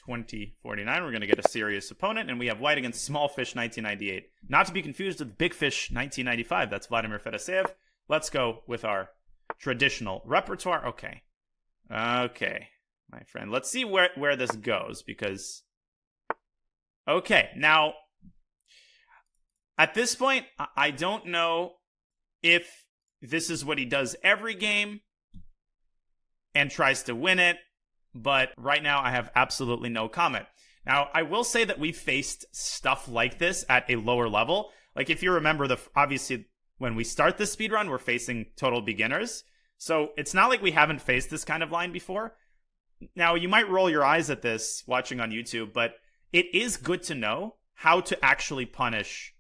2049. We're going to get a serious opponent, and we have white against small fish 1998. Not to be confused with big fish 1995. That's Vladimir Fedoseev. Let's go with our traditional repertoire. Okay, my friend. Let's see where this goes, because... Okay, now, at this point, I don't know if this is what he does every game and tries to win it, but right now I have absolutely no comment. Now, I will say that we've faced stuff like this at a lower level. Like, if you remember, obviously, when we start this speedrun, we're facing total beginners. So it's not like we haven't faced this kind of line before. Now, you might roll your eyes at this watching on YouTube, but it is good to know how to actually punish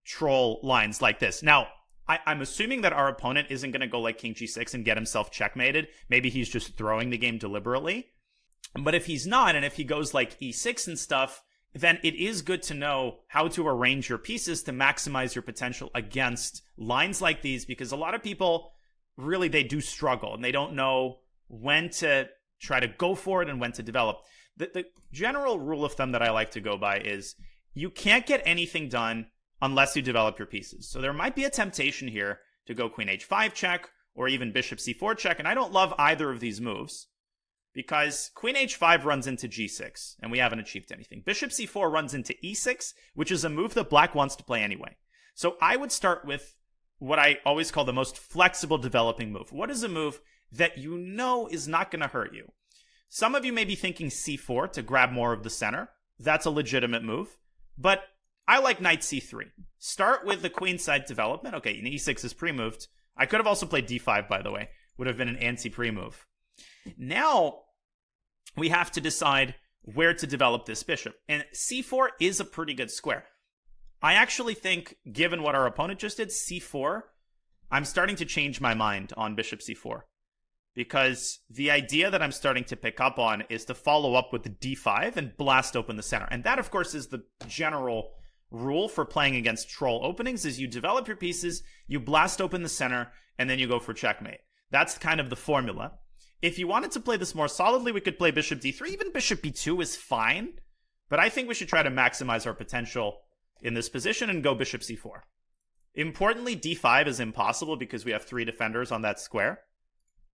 troll lines like this. Now, I'm assuming that our opponent isn't going to go like King G6 and get himself checkmated. Maybe he's just throwing the game deliberately. But if he's not, and if he goes like E6 and stuff, then it is good to know how to arrange your pieces to maximize your potential against lines like these, because a lot of people, really, they do struggle, and they don't know when to try to go for it and when to develop. The general rule of thumb that I like to go by is you can't get anything done unless you develop your pieces. So there might be a temptation here to go Queen H5 check, or even Bishop C4 check, and I don't love either of these moves, because Queen H5 runs into G6, and we haven't achieved anything. Bishop C4 runs into E6, which is a move that black wants to play anyway. So I would start with what I always call the most flexible developing move. What is a move that you know is not going to hurt you? Some of you may be thinking C4 to grab more of the center. That's a legitimate move, but I like knight c3. Start with the queenside development. Okay, and e6 is pre-moved. I could have also played d5, by the way. Would have been an anti-pre move. Now, we have to decide where to develop this bishop. And c4 is a pretty good square. I actually think, given what our opponent just did, c4, I'm starting to change my mind on bishop c4. Because the idea that I'm starting to pick up on is to follow up with the d5 and blast open the center. And that, of course, is the general rule for playing against troll openings, is you develop your pieces, you blast open the center, and then you go for checkmate. That's kind of the formula. If you wanted to play this more solidly, we could play bishop d3. Even bishop b2 is fine, but I think we should try to maximize our potential in this position and go bishop c4. Importantly, d5 is impossible because we have 3 defenders on that square,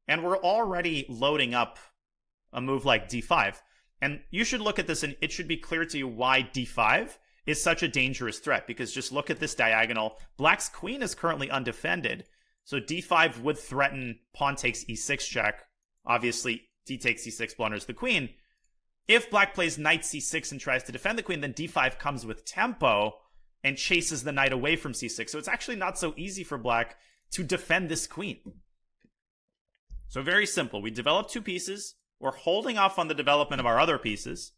and we're already loading up a move like d5. And you should look at this, and it should be clear to you why d5 is such a dangerous threat, because just look at this diagonal. Black's queen is currently undefended, so d5 would threaten pawn takes e6 check. Obviously, d takes e6 blunders the queen. If black plays knight c6 and tries to defend the queen, then d5 comes with tempo and chases the knight away from c6. So it's actually not so easy for black to defend this queen. So very simple. We develop 2 pieces. We're holding off on the development of our other pieces.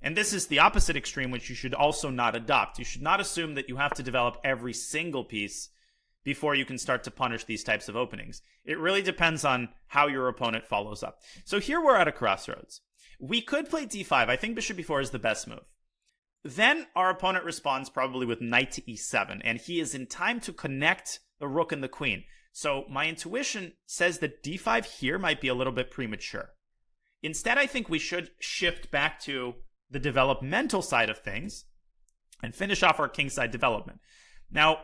And this is the opposite extreme, which you should also not adopt. You should not assume that you have to develop every single piece before you can start to punish these types of openings. It really depends on how your opponent follows up. So here we're at a crossroads. We could play d5. I think bishop b4 is the best move. Then our opponent responds probably with knight to e7, and he is in time to connect the rook and the queen. So my intuition says that d5 here might be a little bit premature. Instead, I think we should shift back to the developmental side of things and finish off our kingside development. Now,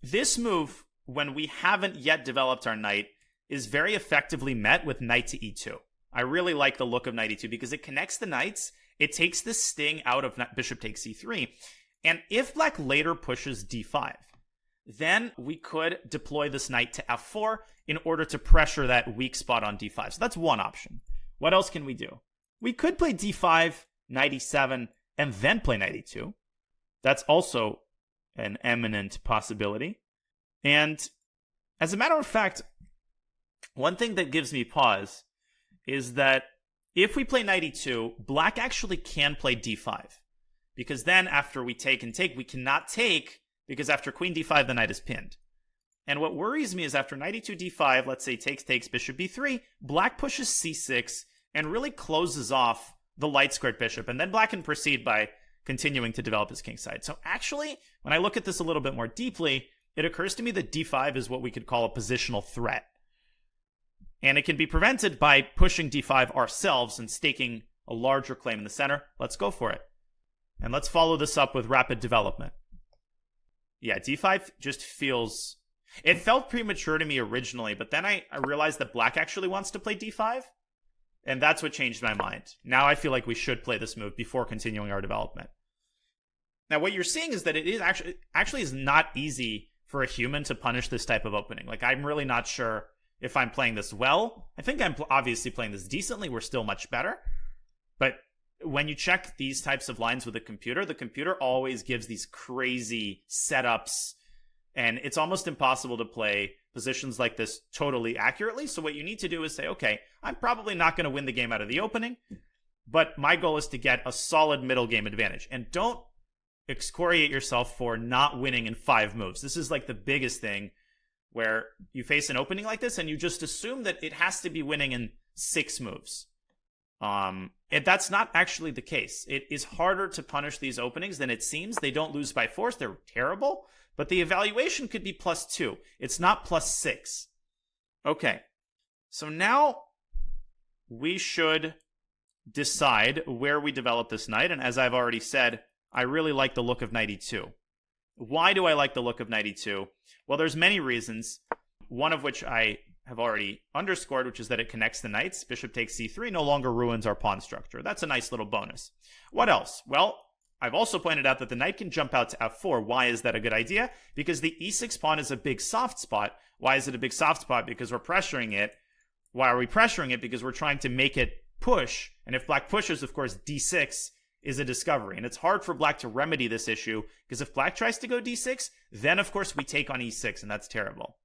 this move, when we haven't yet developed our knight, is very effectively met with knight to e2. I really like the look of knight e2 because it connects the knights, it takes the sting out of bishop takes c3, and if black later pushes d5, then we could deploy this knight to f4 in order to pressure that weak spot on d5. So that's one option. What else can we do? We could play d5, knight e7, and then play knight e2. That's also an eminent possibility. And as a matter of fact, one thing that gives me pause is that if we play knight e2, black actually can play d5. Because then after we take and take, we cannot take, because after queen d5, the knight is pinned. And what worries me is after knight e2, d5, let's say takes bishop b3, black pushes c6 and really closes off the light squared bishop. And then black can proceed by continuing to develop his kingside. So actually, when I look at this a little bit more deeply, it occurs to me that d5 is what we could call a positional threat. And it can be prevented by pushing d5 ourselves and staking a larger claim in the center. Let's go for it. And let's follow this up with rapid development. Yeah, d5 just feels... It felt premature to me originally, but then I realized that black actually wants to play d5, and that's what changed my mind. Now I feel like we should play this move before continuing our development. Now what you're seeing is that it is actually is not easy for a human to punish this type of opening. Like, I'm really not sure if I'm playing this well. I think I'm obviously playing this decently. We're still much better. But when you check these types of lines with the computer always gives these crazy setups, and it's almost impossible to play positions like this totally accurately. So what you need to do is say, okay, I'm probably not going to win the game out of the opening, but my goal is to get a solid middle game advantage. And don't excoriate yourself for not winning in 5 moves. This is like the biggest thing, where you face an opening like this and you just assume that it has to be winning in 6 moves. And that's not actually the case. It is harder to punish these openings than it seems. They don't lose by force. They're terrible. But the evaluation could be +2. It's not +6. Okay. So now we should decide where we develop this knight. And as I've already said, I really like the look of knight e2. Why do I like the look of knight e2? Well, there's many reasons. One of which I have already underscored, which is that it connects the knights. Bishop takes c3 no longer ruins our pawn structure. That's a nice little bonus. What else? Well, I've also pointed out that the knight can jump out to f4. Why is that a good idea? Because the e6 pawn is a big soft spot. Why is it a big soft spot? Because we're pressuring it. Why are we pressuring it? Because we're trying to make it push. And if black pushes, of course, d6 is a discovery. And it's hard for black to remedy this issue, because if black tries to go d6, then of course we take on e6, and that's terrible.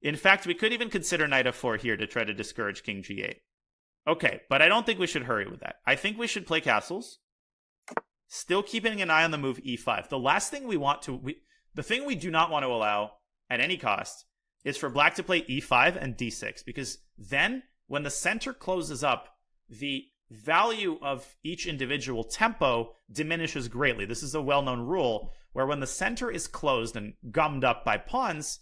In fact, we could even consider knight f4 here to try to discourage king g8. Okay, but I don't think we should hurry with that. I think we should play castles, still keeping an eye on the move e5. The last thing we want to... the thing we do not want to allow at any cost is for black to play e5 and d6, because then when the center closes up, the value of each individual tempo diminishes greatly. This is a well-known rule where when the center is closed and gummed up by pawns,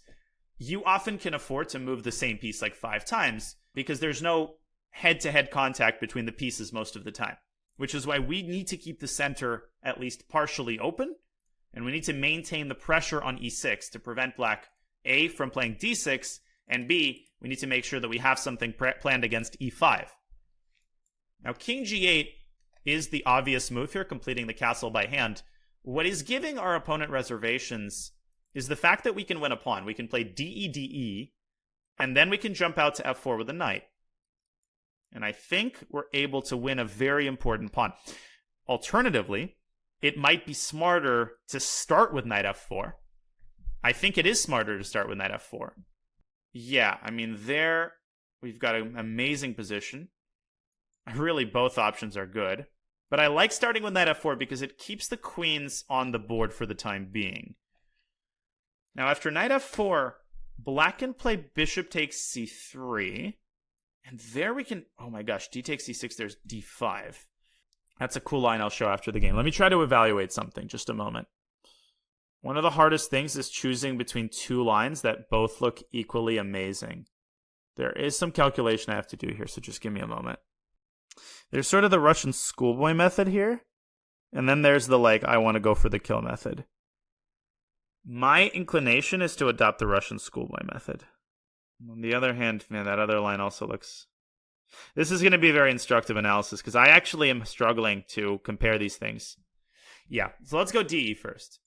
you often can afford to move the same piece like 5 times because there's no head-to-head contact between the pieces most of the time, which is why we need to keep the center at least partially open, and we need to maintain the pressure on e6 to prevent black, A, from playing d6, and B, we need to make sure that we have something planned against e5. Now, king g8 is the obvious move here, completing the castle by hand. What is giving our opponent reservations is the fact that we can win a pawn. We can play de, and then we can jump out to f4 with a knight. And I think we're able to win a very important pawn. Alternatively, it might be smarter to start with knight f4. I think it is smarter to start with knight f4. Yeah, I mean, there we've got an amazing position. Really, both options are good. But I like starting with knight f4 because it keeps the queens on the board for the time being. Now, after knight f4, black can play bishop takes c3. And there we can... oh my gosh, d takes c6, there's d5. That's a cool line I'll show after the game. Let me try to evaluate something, just a moment. One of the hardest things is choosing between 2 lines that both look equally amazing. There is some calculation I have to do here, so just give me a moment. There's sort of the Russian schoolboy method here, and then there's the, like, I want to go for the kill method. My inclination is to adopt the Russian schoolboy method. On the other hand, man, that other line also looks... This is going to be a very instructive analysis, because I actually am struggling to compare these things. Yeah, so let's go DE first.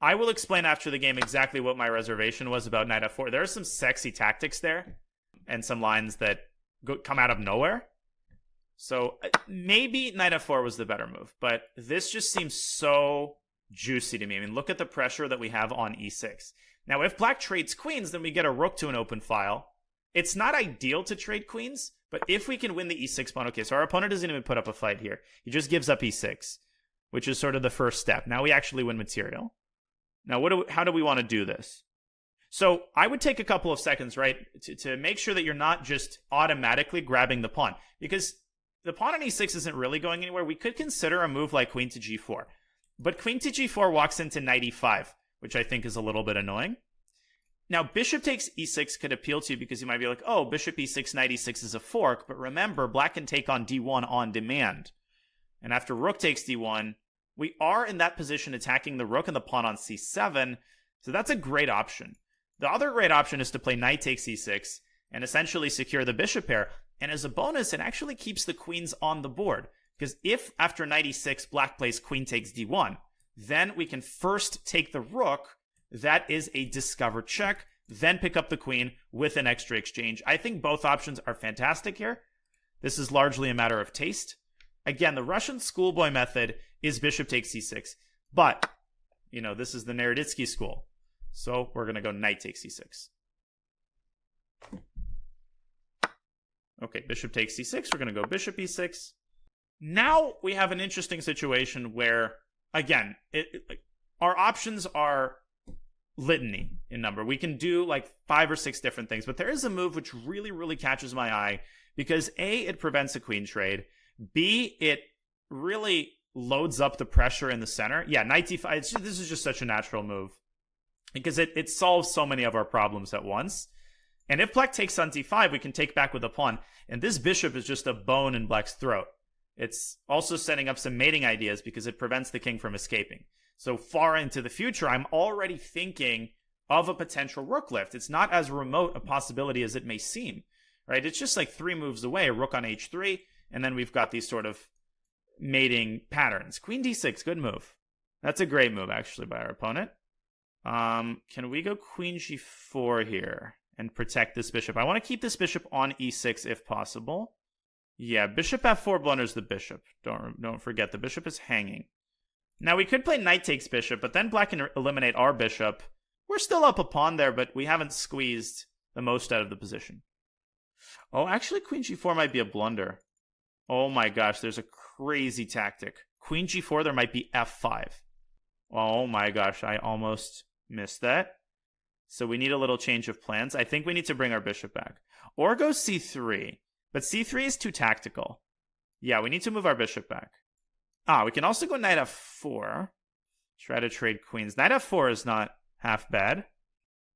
I will explain after the game exactly what my reservation was about knight f4. There are some sexy tactics there, and some lines that come out of nowhere. So maybe knight f4 was the better move, but this just seems so juicy to me. I mean, look at the pressure that we have on e6. Now, if black trades queens, then we get a rook to an open file. It's not ideal to trade queens, but if we can win the e6 pawn... okay, so our opponent doesn't even put up a fight here. He just gives up e6, which is sort of the first step. Now we actually win material. Now, how do we want to do this? So I would take a couple of seconds, right, to make sure that you're not just automatically grabbing the pawn, because the pawn on e6 isn't really going anywhere. We could consider a move like queen to g4, but queen to g4 walks into knight e5, which I think is a little bit annoying. Now, bishop takes e6 could appeal to you because you might be like, oh, bishop e6, knight e6 is a fork. But remember, black can take on d1 on demand. And after rook takes d1, we are in that position attacking the rook and the pawn on c7. So that's a great option. The other great option is to play knight takes e6 and essentially secure the bishop pair. And as a bonus, it actually keeps the queens on the board. Because if after knight e6, black plays queen takes d1, then we can first take the rook. That is a discovered check. Then pick up the queen with an extra exchange. I think both options are fantastic here. This is largely a matter of taste. Again, the Russian schoolboy method is bishop takes c6. But, this is the Naroditsky school. So we're going to go knight takes c6. Okay, bishop takes c6. We're going to go bishop e6. Now we have an interesting situation where, again, our options are litany in number. We can do like 5 or 6 different things, but there is a move which really, really catches my eye because A, it prevents a queen trade. B, it really loads up the pressure in the center. Yeah, knight d5, this is just such a natural move because it solves so many of our problems at once. And if black takes on d5, we can take back with a pawn. And this bishop is just a bone in black's throat. It's also setting up some mating ideas because it prevents the king from escaping. So far into the future, I'm already thinking of a potential rook lift. It's not as remote a possibility as it may seem, right? It's just like 3 moves away, a rook on h3, and then we've got these sort of mating patterns. Queen d6, good move. That's a great move, actually, by our opponent. Can we go queen g4 here and protect this bishop? I want to keep this bishop on e6 if possible. Yeah, bishop f4 blunders the bishop. Don't forget, the bishop is hanging. Now, we could play knight takes bishop, but then black can eliminate our bishop. We're still up a pawn there, but we haven't squeezed the most out of the position. Oh, actually, queen g4 might be a blunder. Oh my gosh, there's a crazy tactic. Queen g4, there might be f5. Oh my gosh, I almost missed that. So we need a little change of plans. I think we need to bring our bishop back. Or go c3. But c3 is too tactical. Yeah, we need to move our bishop back. We can also go knight f4. Try to trade queens. Knight f4 is not half bad.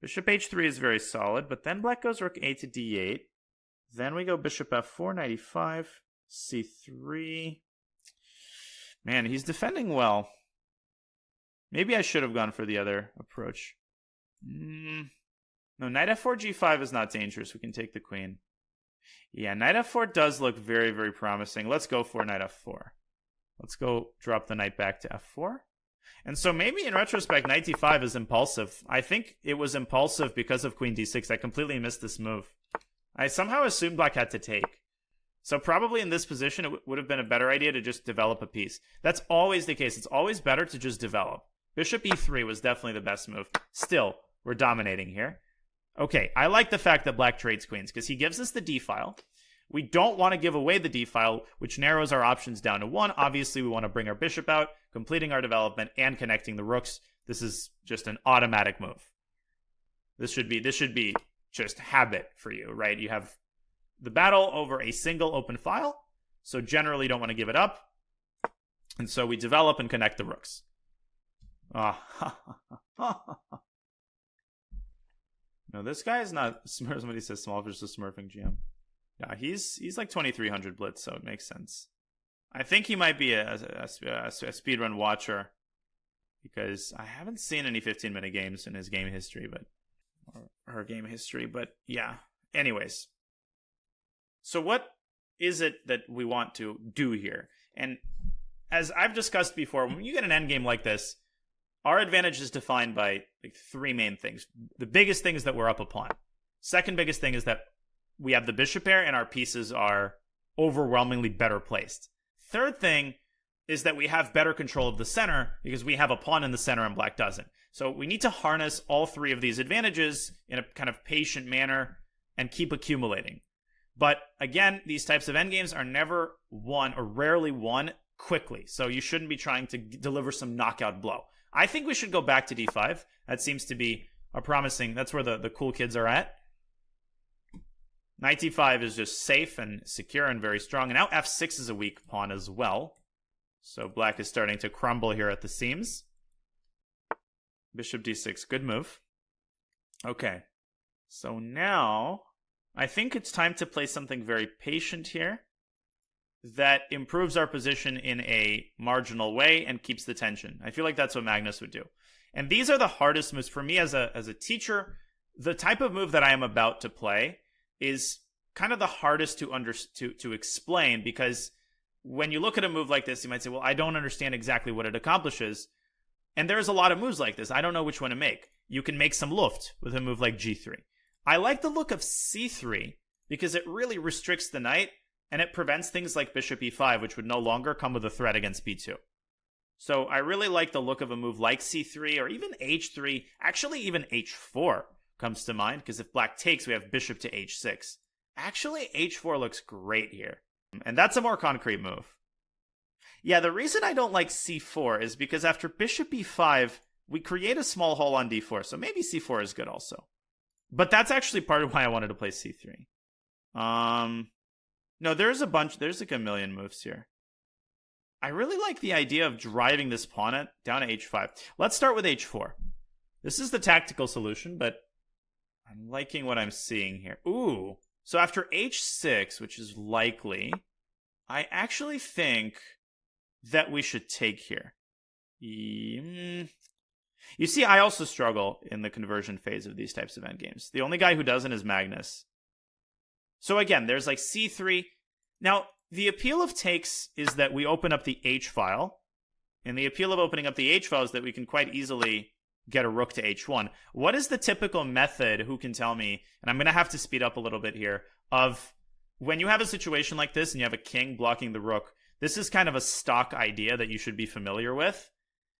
Bishop h3 is very solid, but then black goes rook a to d8. Then we go bishop f4, knight e5, c3. Man, he's defending well. Maybe I should have gone for the other approach. No, knight f4, g5 is not dangerous. We can take the queen. Yeah, knight f4 does look very, very promising. Let's go for knight f4. Let's go drop the knight back to f4. And so maybe in retrospect, knight d5 is impulsive. I think it was impulsive because of queen d6. I completely missed this move. I somehow assumed black had to take. So probably in this position, it would have been a better idea to just develop a piece. That's always the case. It's always better to just develop. Bishop e3 was definitely the best move. Still, we're dominating here. Okay, I like the fact that black trades queens because he gives us the d-file. We don't want to give away the d-file, which narrows our options down to 1. Obviously, we want to bring our bishop out, completing our development, and connecting the rooks. This is just an automatic move. This should be just habit for you, right? You have the battle over a single open file, so generally don't want to give it up. And so we develop and connect the rooks. No, this guy is not smurf. Somebody says small fish is smurfing GM. Yeah, he's like 2300 blitz, so it makes sense. I think he might be a speedrun watcher because I haven't seen any 15-minute games in his game history, or her game history. But yeah. Anyways, so what is it that we want to do here? And as I've discussed before, when you get an endgame like this, our advantage is defined by like 3 main things. The biggest thing is that we're up a pawn. Second biggest thing is that we have the bishop pair and our pieces are overwhelmingly better placed. Third thing is that we have better control of the center because we have a pawn in the center and black doesn't. So we need to harness all 3 of these advantages in a kind of patient manner and keep accumulating. But again, these types of endgames are never won or rarely won quickly. So you shouldn't be trying to deliver some knockout blow. I think we should go back to d5. That seems to be a promising, that's where the cool kids are at. Knight d5 is just safe and secure and very strong. And now f6 is a weak pawn as well. So black is starting to crumble here at the seams. Bishop d6, good move. Okay. So now, I think it's time to play something very patient here that improves our position in a marginal way and keeps the tension. I feel like that's what Magnus would do. And these are the hardest moves for me as a teacher. The type of move that I am about to play is kind of the hardest to explain, because when you look at a move like this, you might say, well, I don't understand exactly what it accomplishes. And there's a lot of moves like this. I don't know which one to make. You can make some Luft with a move like G3. I like the look of C3 because it really restricts the knight, and it prevents things like bishop e5, which would no longer come with a threat against b2. So I really like the look of a move like c3 or even h3. Actually, even h4 comes to mind, because if black takes, we have bishop to h6. Actually, h4 looks great here. And that's a more concrete move. Yeah, the reason I don't like c4 is because after bishop e5, we create a small hole on d4. So maybe c4 is good also. But that's actually part of why I wanted to play c3. No, there's like a million moves here. I really like the idea of driving this pawn down to h5. Let's start with h4. This is the tactical solution, but I'm liking what I'm seeing here. Ooh. So after h6, which is likely, I actually think that we should take here. You see, I also struggle in the conversion phase of these types of endgames. The only guy who doesn't is Magnus. So again, there's like c3. Now, the appeal of takes is that we open up the h file. And the appeal of opening up the h file is that we can quite easily get a rook to h1. What is the typical method, who can tell me, and I'm going to have to speed up a little bit here, of when you have a situation like this and you have a king blocking the rook, this is kind of a stock idea that you should be familiar with.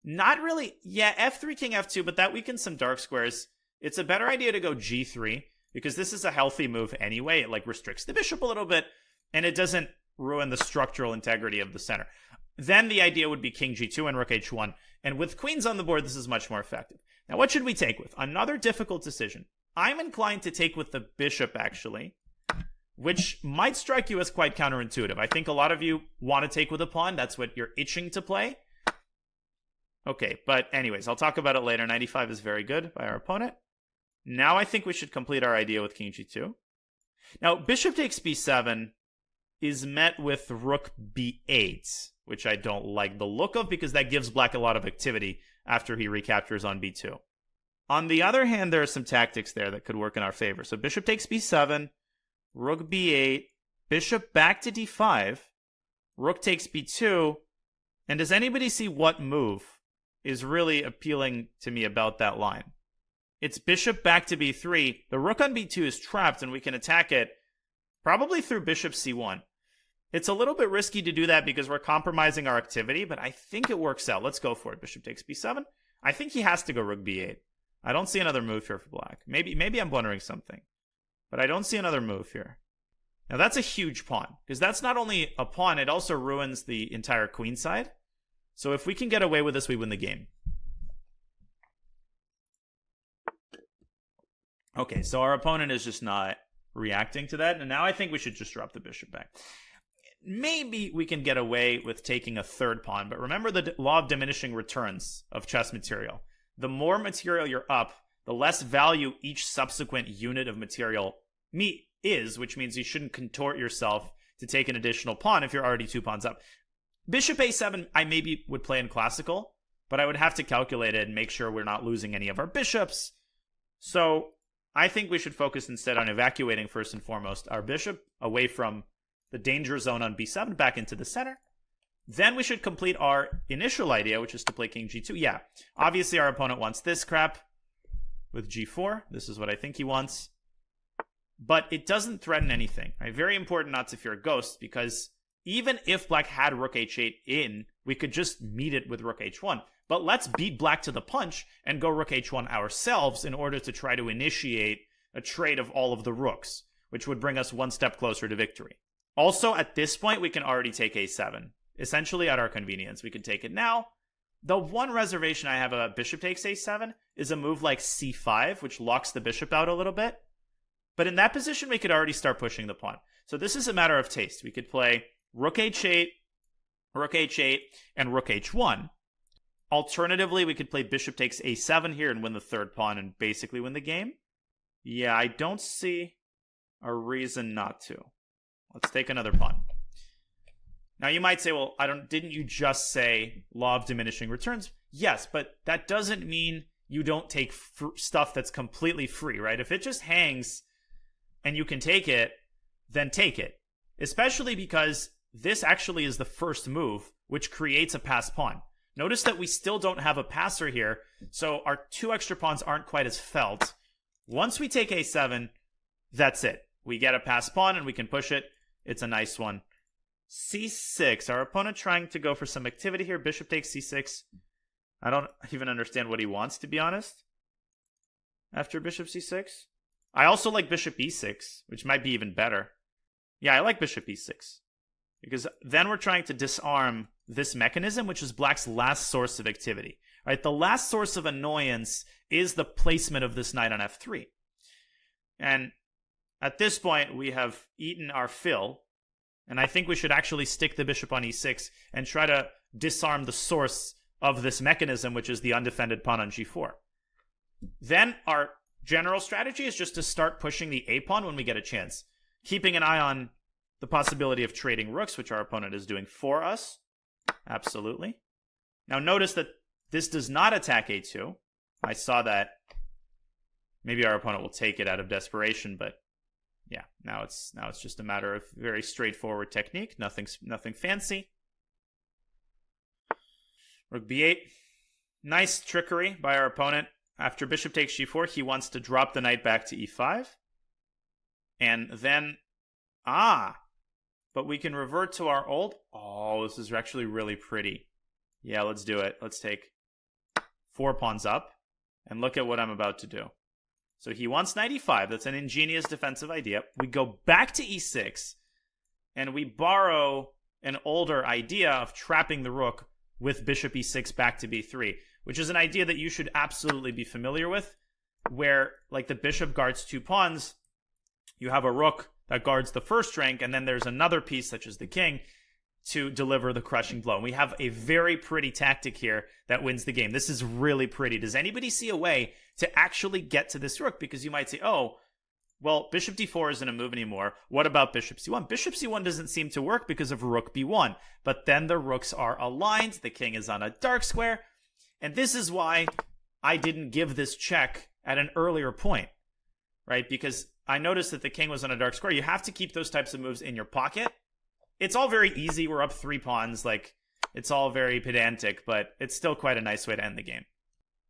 Not really, yeah, f3, king, f2, but that weakens some dark squares. It's a better idea to go g3, because this is a healthy move anyway. It like restricts the bishop a little bit, and it doesn't ruin the structural integrity of the center. Then the idea would be king g2 and rook h1. And with queens on the board, this is much more effective. Now, what should we take with? Another difficult decision. I'm inclined to take with the bishop, actually, which might strike you as quite counterintuitive. I think a lot of you want to take with a pawn. That's what you're itching to play. Okay, but anyways, I'll talk about it later. 95 is very good by our opponent. Now I think we should complete our idea with king g2. Now, bishop takes b7 is met with rook b8, which I don't like the look of, because that gives black a lot of activity after he recaptures on b2. On the other hand, there are some tactics there that could work in our favor. So bishop takes b7, rook b8, bishop back to d5, rook takes b2, and does anybody see what move is really appealing to me about that line? It's bishop back to b3. The rook on b2 is trapped, and we can attack it probably through bishop c1. It's a little bit risky to do that because we're compromising our activity, but I think it works out. Let's go for it. Bishop takes b7. I think he has to go rook b8. I don't see another move here for black. Maybe I'm blundering something, but I don't see another move here. Now that's a huge pawn, because that's not only a pawn, it also ruins the entire queen side. So if we can get away with this, we win the game. Okay, so our opponent is just not reacting to that, and now I think we should just drop the bishop back. Maybe we can get away with taking a third pawn, but remember the law of diminishing returns of chess material. The more material you're up, the less value each subsequent unit of material is, which means you shouldn't contort yourself to take an additional pawn if you're already 2 pawns up. Bishop a7, I maybe would play in classical, but I would have to calculate it and make sure we're not losing any of our bishops. So I think we should focus instead on evacuating, first and foremost, our bishop away from the danger zone on b7 back into the center. Then we should complete our initial idea, which is to play king g2. Yeah, obviously our opponent wants this crap with g4. This is what I think he wants. But it doesn't threaten anything. Right? Very important not to fear ghosts, because even if black had rook h8 in, we could just meet it with rook h1. But let's beat black to the punch and go rook h1 ourselves in order to try to initiate a trade of all of the rooks, which would bring us one step closer to victory. Also, at this point, we can already take a7. Essentially, at our convenience. We could take it now. The one reservation I have about bishop takes a7 is a move like c5, which locks the bishop out a little bit. But in that position, we could already start pushing the pawn. So this is a matter of taste. We could play rook h8, and rook h1. Alternatively, we could play bishop takes a7 here and win the third pawn and basically win the game. Yeah, I don't see a reason not to. Let's take another pawn. Now you might say, well, didn't you just say law of diminishing returns? Yes, but that doesn't mean you don't take stuff that's completely free, right? If it just hangs and you can take it, then take it. Especially because this actually is the first move, which creates a pass pawn. Notice that we still don't have a passer here, so our 2 extra pawns aren't quite as felt. Once we take a7, that's it. We get a pass pawn and we can push it. It's a nice one. c6. Our opponent trying to go for some activity here. Bishop takes c6. I don't even understand what he wants, to be honest. After bishop c6. I also like bishop e6, which might be even better. Yeah, I like bishop e6. Because then we're trying to disarm this mechanism, which is black's last source of activity. Right? The last source of annoyance is the placement of this knight on f3. And at this point, we have eaten our fill. And I think we should actually stick the bishop on e6 and try to disarm the source of this mechanism, which is the undefended pawn on g4. Then our general strategy is just to start pushing the a pawn when we get a chance, keeping an eye on the possibility of trading rooks, which our opponent is doing for us. Absolutely. Now notice that this does not attack a2. I saw that. Maybe our opponent will take it out of desperation, but yeah, now it's just a matter of very straightforward technique, nothing fancy. Rook b8. Nice trickery by our opponent. After bishop takes g4, he wants to drop the knight back to e5. And then, but we can revert to our old. Oh, this is actually really pretty. Yeah, let's do it. Let's take 4 pawns up. And look at what I'm about to do. So he wants knight e5. That's an ingenious defensive idea. We go back to e6. And we borrow an older idea of trapping the rook with bishop e6 back to b3, which is an idea that you should absolutely be familiar with, where, like, the bishop guards 2 pawns, you have a rook that guards the first rank, and then there's another piece, such as the king, to deliver the crushing blow. And we have a very pretty tactic here that wins the game. This is really pretty. Does anybody see a way to actually get to this rook? Because you might say, oh, well, bishop d4 isn't a move anymore. What about bishop c1? Bishop c1 doesn't seem to work because of rook b1. But then the rooks are aligned. The king is on a dark square. And this is why I didn't give this check at an earlier point, right? Because I noticed that the king was on a dark square. You have to keep those types of moves in your pocket. It's all very easy. We're up 3 pawns. Like, it's all very pedantic, but it's still quite a nice way to end the game.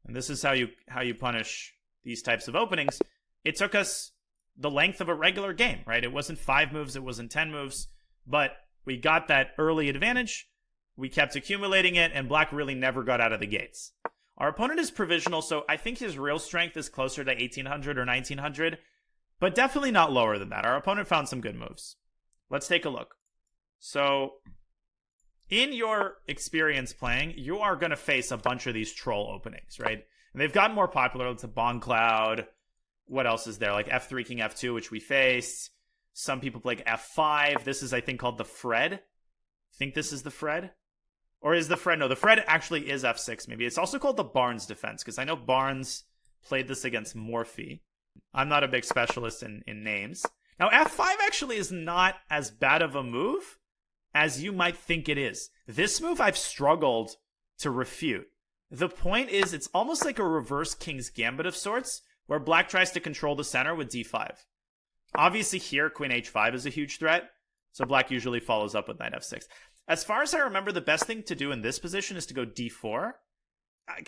And this is how you punish these types of openings. It took us the length of a regular game, right? It wasn't 5 moves, it wasn't 10 moves, but we got that early advantage. We kept accumulating it, and black really never got out of the gates. Our opponent is provisional, so I think his real strength is closer to 1800 or 1900, but definitely not lower than that. Our opponent found some good moves. Let's take a look. So, in your experience playing, you are going to face a bunch of these troll openings, right? And they've gotten more popular. It's a Bongcloud. What else is there? Like f3, king f2, which we faced. Some people play like f5. This is, I think, called the Fred. I think this is the Fred. Or is the Fred? No, the Fred actually is f6, maybe. It's also called the Barnes defense, because I know Barnes played this against Morphy. I'm not a big specialist in names. Now, f5 actually is not as bad of a move as you might think it is. This move I've struggled to refute. The point is, it's almost like a reverse King's Gambit of sorts, where black tries to control the center with d5. Obviously here, queen h5 is a huge threat, so black usually follows up with knight f6. As far as I remember, the best thing to do in this position is to go d4.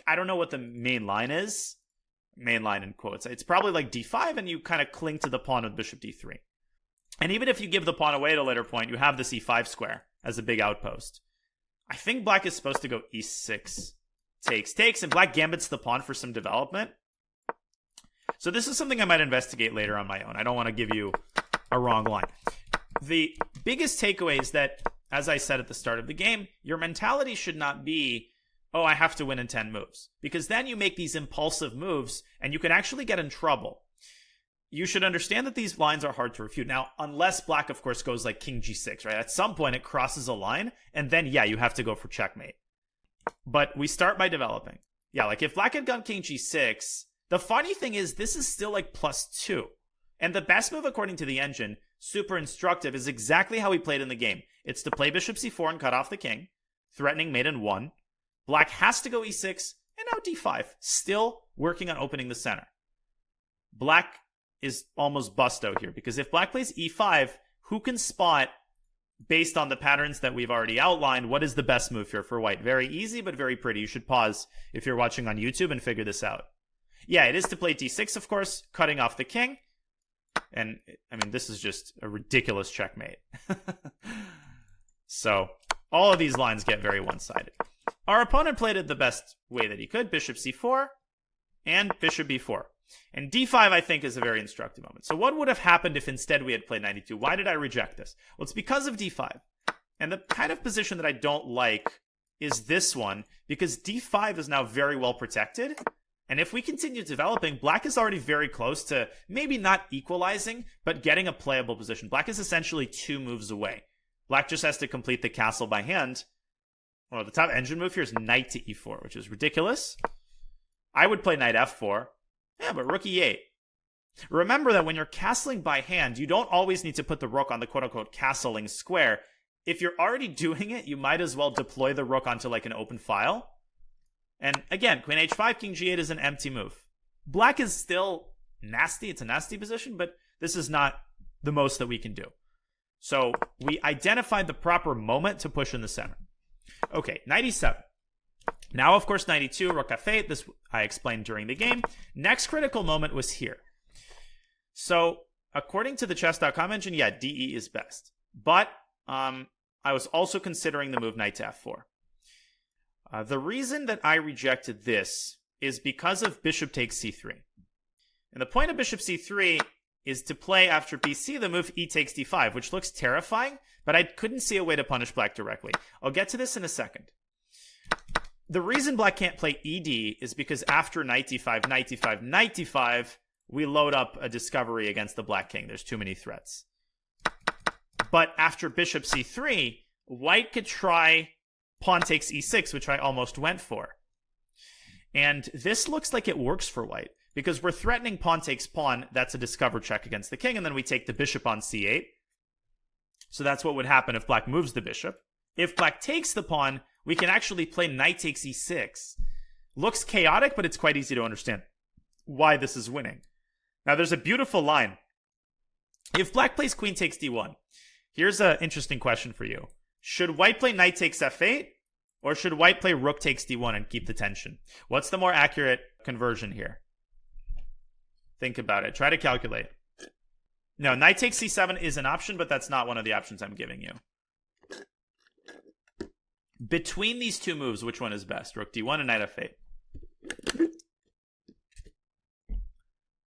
I don't know what the main line is. Main line in quotes. It's probably like d5, and you kind of cling to the pawn with bishop d3. And even if you give the pawn away at a later point, you have this e5 square as a big outpost. I think black is supposed to go e6. Takes, and black gambits the pawn for some development. So this is something I might investigate later on my own. I don't want to give you a wrong line. The biggest takeaway is that, as I said at the start of the game, your mentality should not be, oh, I have to win in 10 moves. Because then you make these impulsive moves, and you can actually get in trouble. You should understand that these lines are hard to refute. Now, unless black, of course, goes like king g6, right? At some point, it crosses a line, and then, yeah, you have to go for checkmate. But we start by developing. Yeah, like if black had gone king g6, The funny thing is, this is still like +2. And the best move, according to the engine, super instructive, is exactly how we played in the game. It's to play bishop c4 and cut off the king, threatening mate in 1. Black has to go e6, and now d5, still working on opening the center. Black is almost busto here, because if black plays e5, who can spot, based on the patterns that we've already outlined, what is the best move here for white? Very easy, but very pretty. You should pause if you're watching on YouTube and figure this out. Yeah, it is to play d6, of course, cutting off the king. And, I mean, this is just a ridiculous checkmate. So, all of these lines get very one-sided. Our opponent played it the best way that he could, bishop c4 and bishop b4. And d5, I think, is a very instructive moment. So what would have happened if instead we had played knight e2? Why did I reject this? Well, it's because of d5. And the kind of position that I don't like is this one, because d5 is now very well protected. And if we continue developing, black is already very close to maybe not equalizing, but getting a playable position. Black is essentially 2 moves away. Black just has to complete the castle by hand. Well, the top engine move here is knight to e4, which is ridiculous. I would play knight f4. Yeah, but rook e8. Remember that when you're castling by hand, you don't always need to put the rook on the quote-unquote castling square. If you're already doing it, you might as well deploy the rook onto like an open file. And again, queen h5, king g8 is an empty move. Black is still nasty. It's a nasty position, but this is not the most that we can do. So we identified the proper moment to push in the center. Okay, knight e7. Now, of course, knight e2, rook f8. This I explained during the game. Next critical moment was here. So according to the chess.com engine, yeah, de is best. But I was also considering the move knight to f4. The reason that I rejected this is because of bishop takes c3. And the point of bishop c3 is to play after bc the move e takes d5, which looks terrifying, but I couldn't see a way to punish black directly. I'll get to this in a second. The reason black can't play ed is because after knight d5, knight d5, knight d5, we load up a discovery against the black king. There's too many threats. But after bishop c3, white could try pawn takes e6, which I almost went for. And this looks like it works for white, because we're threatening pawn takes pawn. That's a discover check against the king, and then we take the bishop on c8. So that's what would happen if black moves the bishop. If black takes the pawn, we can actually play knight takes e6. Looks chaotic, but it's quite easy to understand why this is winning. Now, there's a beautiful line. If black plays queen takes d1, here's an interesting question for you. Should white play knight takes f8, or should white play rook takes d1 and keep the tension? What's the more accurate conversion here? Think about it. Try to calculate. No, knight takes c7 is an option, but that's not one of the options I'm giving you. Between these two moves, which one is best? Rook d1 and knight f8.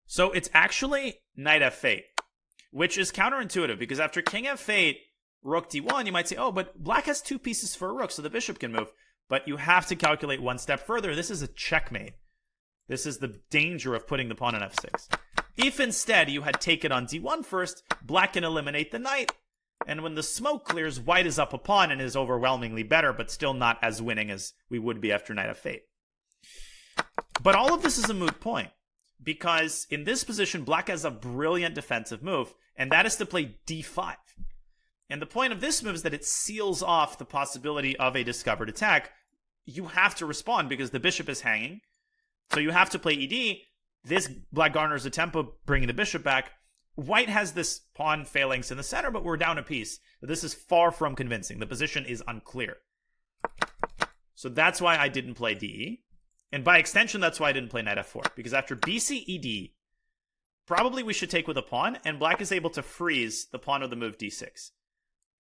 So it's actually knight f8, which is counterintuitive, because after king f8, rook d1, you might say, oh, but black has 2 pieces for a rook, so the bishop can move. But you have to calculate one step further. This is a checkmate. This is the danger of putting the pawn on f6. If instead you had taken on d1 first, black can eliminate the knight. And when the smoke clears, white is up a pawn and is overwhelmingly better, but still not as winning as we would be after knight f8. But all of this is a moot point, because in this position, black has a brilliant defensive move, and that is to play d5. And the point of this move is that it seals off the possibility of a discovered attack. You have to respond because the bishop is hanging. So you have to play ed. This black garners a tempo, bringing the bishop back. White has this pawn phalanx in the center, but we're down a piece. This is far from convincing. The position is unclear. So that's why I didn't play de. And by extension, that's why I didn't play knight f4. Because after bc ed, probably we should take with a pawn, and black is able to freeze the pawn of the move d6.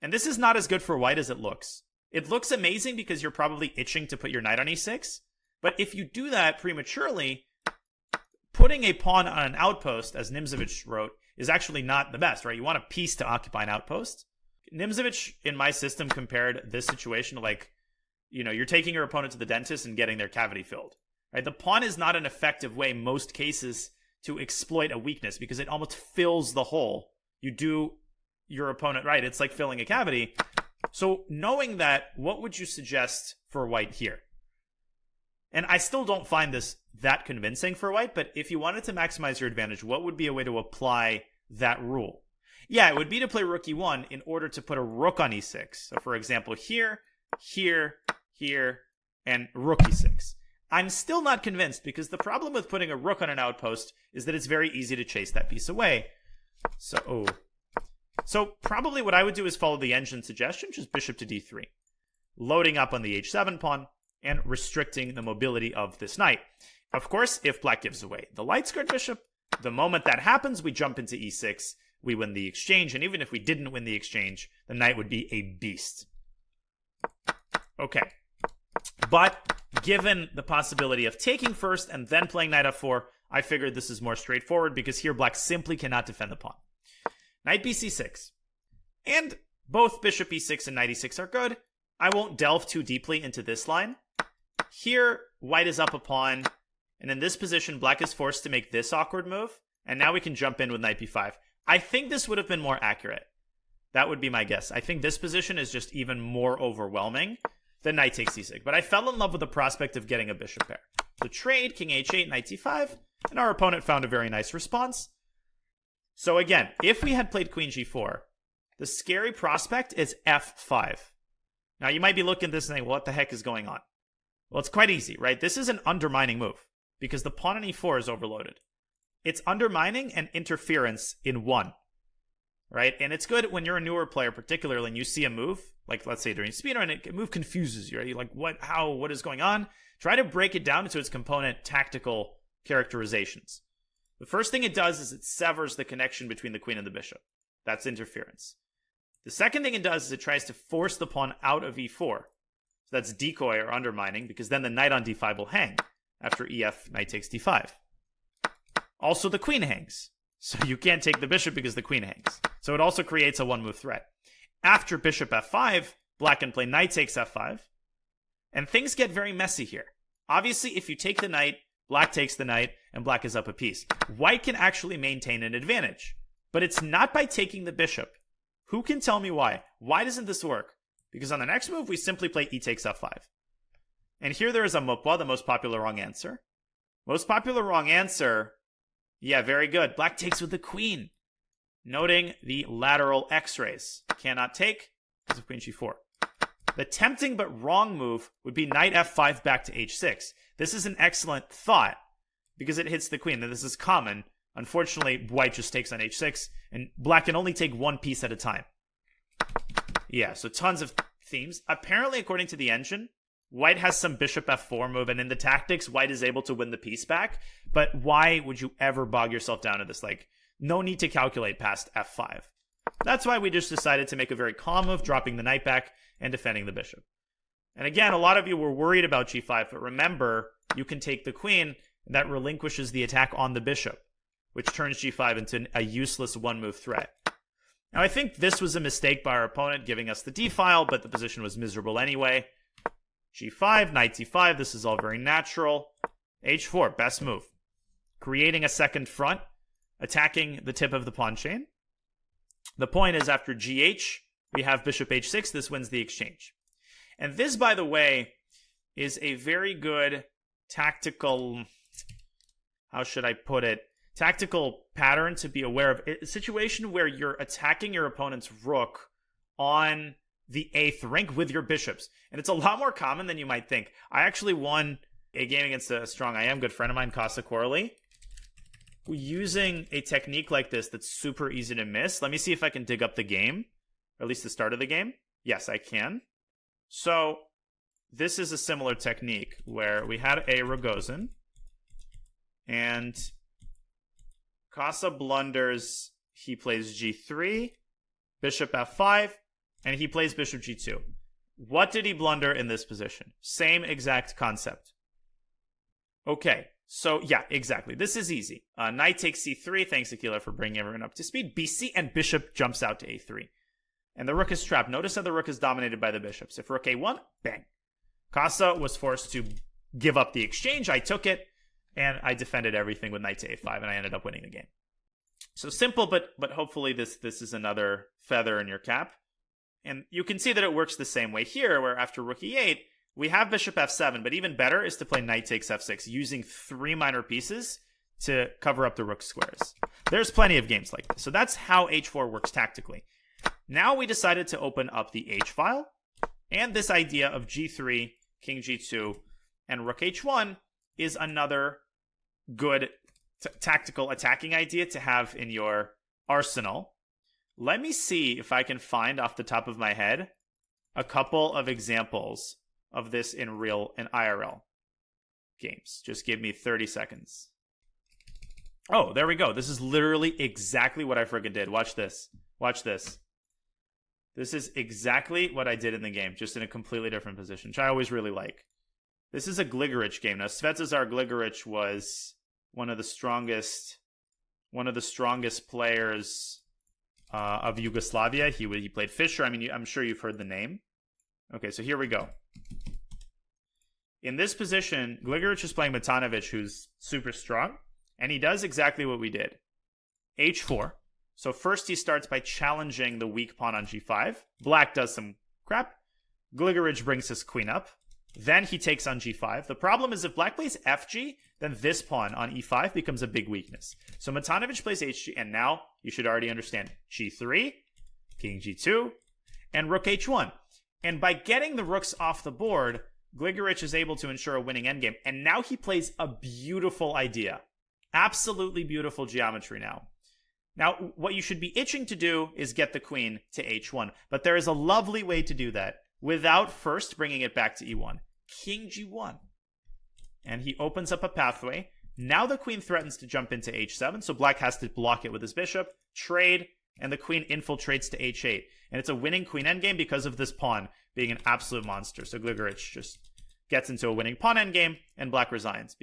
And this is not as good for white as it looks. It looks amazing because you're probably itching to put your knight on e6. But if you do that prematurely, putting a pawn on an outpost, as Nimzovich wrote, is actually not the best, right? You want a piece to occupy an outpost. Nimzovich, in my system, compared this situation to like, you're taking your opponent to the dentist and getting their cavity filled. Right? The pawn is not an effective way, most cases, to exploit a weakness because it almost fills the hole. You do your opponent right. It's like filling a cavity. So knowing that, what would you suggest for white here? And I still don't find this that convincing for white, but if you wanted to maximize your advantage, what would be a way to apply that rule? Yeah, it would be to play rook e1 in order to put a rook on e6. So for example, here, here, here, and rook e6. I'm still not convinced because the problem with putting a rook on an outpost is that it's very easy to chase that piece away. So probably what I would do is follow the engine suggestion, just bishop to d3. Loading up on the h7 pawn and restricting the mobility of this knight. Of course, if black gives away the light squared bishop, the moment that happens, we jump into e6, we win the exchange, and even if we didn't win the exchange, the knight would be a beast. Okay. But given the possibility of taking first and then playing knight f4, I figured this is more straightforward because here black simply cannot defend the pawn. Knight bc6. And both bishop e6 and knight e6 are good. I won't delve too deeply into this line. Here, white is up a pawn, and in this position, black is forced to make this awkward move, and now we can jump in with knight b5. I think this would have been more accurate. That would be my guess. I think this position is just even more overwhelming than knight takes e6, but I fell in love with the prospect of getting a bishop pair. So trade, king h8, knight t5, and our opponent found a very nice response. So again, if we had played queen g4, the scary prospect is f5. Now you might be looking at this and saying, what the heck is going on? Well, it's quite easy, right? This is an undermining move because the pawn on e4 is overloaded. It's undermining and interference in one, right? And it's good when you're a newer player, particularly, and you see a move, like let's say during speedrun, and a move confuses you, right? You're like, what is going on? Try to break it down into its component tactical characterizations. The first thing it does is it severs the connection between the queen and the bishop. That's interference. The second thing it does is it tries to force the pawn out of e4. So that's decoy or undermining, because then the knight on d5 will hang after ef, knight takes d5. Also, the queen hangs. So you can't take the bishop because the queen hangs. So it also creates a one-move threat. After bishop f5, black can play knight takes f5. And things get very messy here. Obviously, if you take the knight, black takes the knight, and black is up a piece. White can actually maintain an advantage. But it's not by taking the bishop. Who can tell me why? Why doesn't this work? Because on the next move, we simply play e takes f5. And here there is a mopwa, the most popular wrong answer. Most popular wrong answer, yeah, very good. Black takes with the queen. Noting the lateral x-rays. Cannot take because of queen g4. The tempting but wrong move would be knight f5 back to h6. This is an excellent thought because it hits the queen, and this is common. Unfortunately, white just takes on h6, and black can only take one piece at a time. Yeah, so tons of themes. Apparently, according to the engine, white has some bishop f4 move, and in the tactics, white is able to win the piece back. But why would you ever bog yourself down to this? Like, no need to calculate past f5. That's why we just decided to make a very calm move, dropping the knight back and defending the bishop. And again, a lot of you were worried about g5, but remember, you can take the queen, and that relinquishes the attack on the bishop, which turns g5 into a useless one-move threat. Now, I think this was a mistake by our opponent, giving us the d-file, but the position was miserable anyway. g5, knight d5, this is all very natural. h4, best move. Creating a second front, attacking the tip of the pawn chain. The point is, after gh, we have bishop h6, this wins the exchange. And this, by the way, is a very good tactical, how should I put it, tactical pattern to be aware of. A situation where you're attacking your opponent's rook on the 8th rank with your bishops. And it's a lot more common than you might think. I actually won a game against a strong IM good friend of mine, Casa Corley, using a technique like this that's super easy to miss. Let me see if I can dig up the game, or at least the start of the game. Yes, I can. So this is a similar technique where we had a Rogozin, and Casa blunders, he plays g3, bishop f5, and he plays bishop g2. What did he blunder in this position? Same exact concept. Okay, so yeah, exactly. This is easy. Knight takes c3. Thanks, Akila, for bringing everyone up to speed. bc, and bishop jumps out to a3. And the rook is trapped. Notice how the rook is dominated by the bishops. If rook a1, bang. Casa was forced to give up the exchange. I took it, and I defended everything with knight to a5, and I ended up winning the game. So simple, but hopefully this is another feather in your cap. And you can see that it works the same way here, where after rook e8, We have bishop f7, but even better is to play knight takes f6, using 3 minor pieces to cover up the rook squares. There's plenty of games like this. So that's how h4 works tactically. Now we decided to open up the h-file, and this idea of g3, king g2, and rook h1 is another good tactical attacking idea to have in your arsenal. Let me see if I can find off the top of my head a couple of examples of this in IRL games. Just give me 30 seconds. Oh, there we go. This is literally exactly what I friggin' did. Watch this. Watch this. This is exactly what I did in the game, just in a completely different position, which I always really like. This is a Gligorich game. Now, Svetozar Gligorich was one of the strongest players of Yugoslavia. He played Fischer. I mean, I'm sure you've heard the name. Okay, so here we go. In this position, Gligorich is playing Matanovic, who's super strong, and he does exactly what we did. h4. So first he starts by challenging the weak pawn on g5. Black does some crap. Gligorich brings his queen up. Then he takes on g5. The problem is if black plays fg, then this pawn on e5 becomes a big weakness. So Matanovic plays hg, and now you should already understand g3, king g2, and rook h1. And by getting the rooks off the board, Gligorich is able to ensure a winning endgame. And now he plays a beautiful idea. Absolutely beautiful geometry now. Now, what you should be itching to do is get the queen to h1. But there is a lovely way to do that without first bringing it back to e1. King g1. And he opens up a pathway. Now the queen threatens to jump into h7, so black has to block it with his bishop, trade, and the queen infiltrates to h8. And it's a winning queen endgame because of this pawn being an absolute monster. So Gligorich just gets into a winning pawn endgame, and black resigns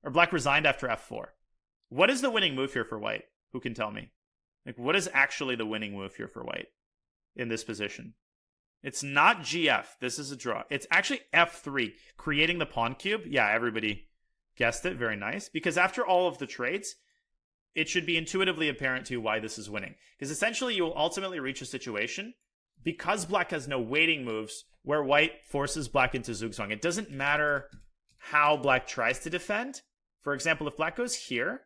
black resigned after f4. What is the winning move here for white? Who can tell me? Like, what is actually the winning move here for white in this position? It's not gf. This is a draw. It's actually f3, creating the pawn cube. Yeah, everybody guessed it. Very nice. Because after all of the trades, it should be intuitively apparent to you why this is winning. Because essentially you will ultimately reach a situation, because black has no waiting moves, where white forces black into Zugzwang. It doesn't matter how black tries to defend. For example, if black goes here,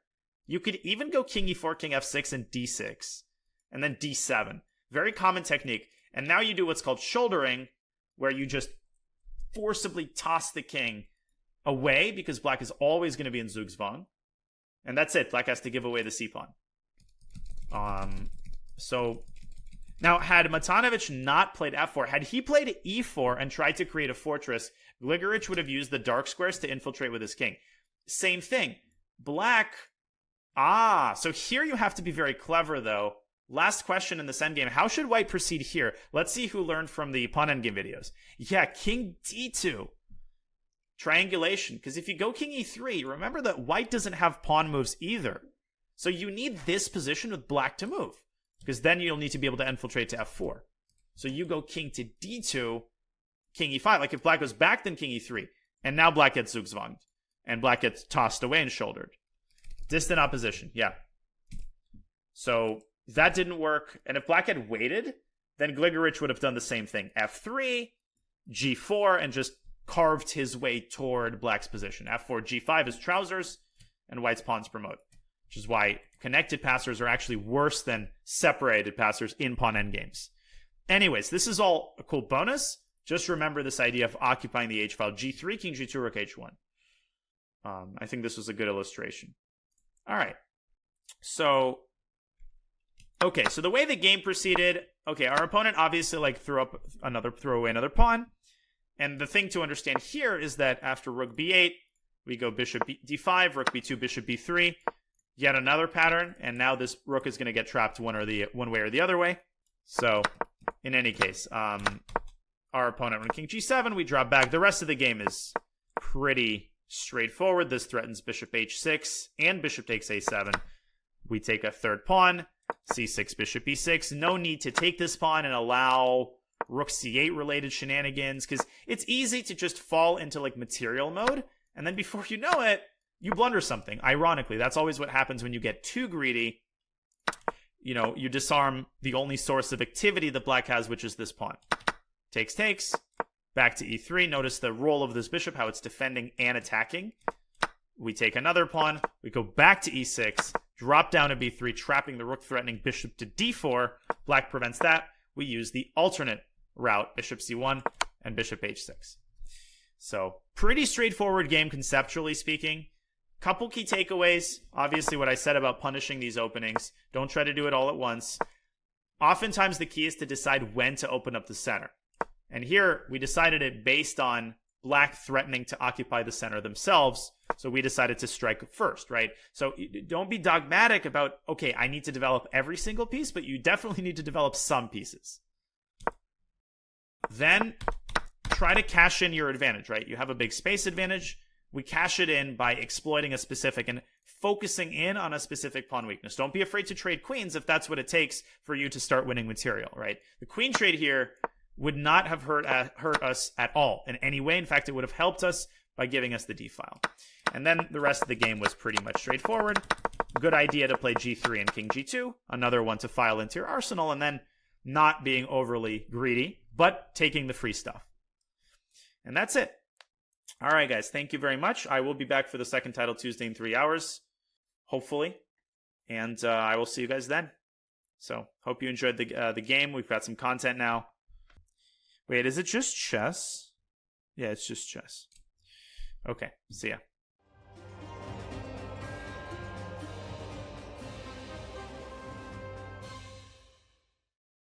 you could even go king e4, king f6, and d6, and then d7. Very common technique. And now you do what's called shouldering, where you just forcibly toss the king away, because black is always going to be in Zugzwang. And that's it. Black has to give away the c-pawn. So now, had Matanovic not played f4, had he played e4 and tried to create a fortress, Gligorich would have used the dark squares to infiltrate with his king. Same thing. Black... so here you have to be very clever, though. Last question in this endgame. How should white proceed here? Let's see who learned from the pawn endgame videos. Yeah, king d2. Triangulation. Because if you go king e3, remember that white doesn't have pawn moves either. So you need this position with black to move. Because then you'll need to be able to infiltrate to f4. So you go king to d2, king e5. Like if black goes back, then king e3. And now black gets Zugzwanged. And black gets tossed away and shouldered. Distant opposition, yeah. So that didn't work. And if black had waited, then Gligorich would have done the same thing. f3, g4, and just carved his way toward black's position. f4, g5 is trousers, and white's pawns promote. Which is why connected passers are actually worse than separated passers in pawn endgames. Anyways, this is all a cool bonus. Just remember this idea of occupying the h-file. g3, king g2, rook h1. I think this was a good illustration. All right. So, okay. So the way the game proceeded, okay, our opponent obviously threw away another pawn. And the thing to understand here is that after rook b8, we go bishop d5, rook b2, bishop b3, yet another pattern. And now this rook is going to get trapped one way or the other way. So in any case, our opponent went king g7, we drop back. The rest of the game is pretty straightforward. This threatens bishop h6 and bishop takes a7. We take a third pawn, c6, bishop e6. No need to take this pawn and allow rook c8 related shenanigans, because it's easy to just fall into material mode, and then before you know it, you blunder something. Ironically, that's always what happens when you get too greedy. You disarm the only source of activity that black has, which is this pawn. Takes, back to e3. Notice the role of this bishop, how it's defending and attacking. We take another pawn. We go back to e6, drop down to b3, trapping the rook, threatening bishop to d4. Black prevents that. We use the alternate route, bishop c1 and bishop h6. So pretty straightforward game conceptually speaking. Couple key takeaways. Obviously what I said about punishing these openings. Don't try to do it all at once. Oftentimes the key is to decide when to open up the center. And here we decided it based on black threatening to occupy the center themselves. So we decided to strike first, right? So don't be dogmatic about, okay, I need to develop every single piece, but you definitely need to develop some pieces. Then try to cash in your advantage, right? You have a big space advantage. We cash it in by exploiting a specific and focusing in on a specific pawn weakness. Don't be afraid to trade queens if that's what it takes for you to start winning material, right? The queen trade here would not have hurt us at all in any way. In fact, it would have helped us by giving us the d-file. And then the rest of the game was pretty much straightforward. Good idea to play g3 and king g2. Another one to file into your arsenal, and then not being overly greedy, but taking the free stuff. And that's it. All right, guys. Thank you very much. I will be back for the second title Tuesday in 3 hours, hopefully. And I will see you guys then. So, hope you enjoyed the game. We've got some content now. Wait, is it just chess? Yeah, it's just chess. Okay, see ya.